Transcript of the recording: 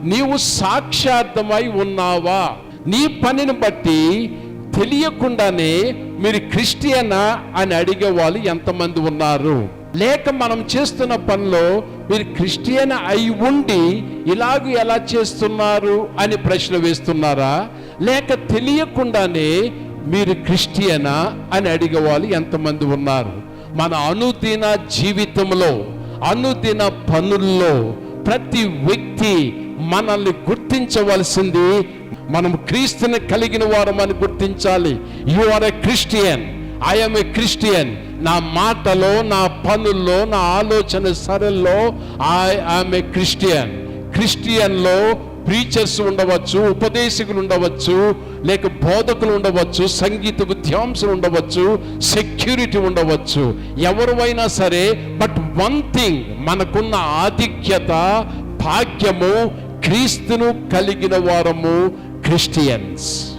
నీవు సాక్ష్యార్థమై ఉన్నావా? నీ పనిని బట్టి తెలియకుండానే మీరు క్రిస్టియనా అని అడిగే వాళ్ళు ఎంతమంది ఉన్నారు? లేక మనం చేస్తున్న పనిలో మీరు క్రిస్టియన్ అయి ఉండి ఇలాగ ఎలా చేస్తున్నారు అని ప్రశ్న వేస్తున్నారా? లేక తెలియకుండానే మీరు క్రిస్టియనా అని అడిగే వాళ్ళు ఎంతమంది ఉన్నారు? మన అనుదిన జీవితంలో, అనుదిన పనుల్లో ప్రతి వ్యక్తి మనల్ని గుర్తించవలసింది మనం క్రీస్తుని కలిగిన వారమని గుర్తించాలి. You are a Christian, I'm a Christian. నా మాటలో, నా పనుల్లో, నా ఆలోచన సరళలో ఐఎమ్ ఎ క్రిస్టియన్. క్రిస్టియన్లో ప్రీచర్స్ ఉండవచ్చు, ఉపదేశకులు ఉండవచ్చు, లేక బోధకులు ఉండవచ్చు, సంగీత విద్వాంసులు ఉండవచ్చు, సెక్యూరిటీ ఉండవచ్చు, ఎవరైనా సరే. బట్ వన్ థింగ్, మనకున్న ఆధిక్యత, భాగ్యము, క్రీస్తును కలిగిన వారము క్రిస్టియన్స్.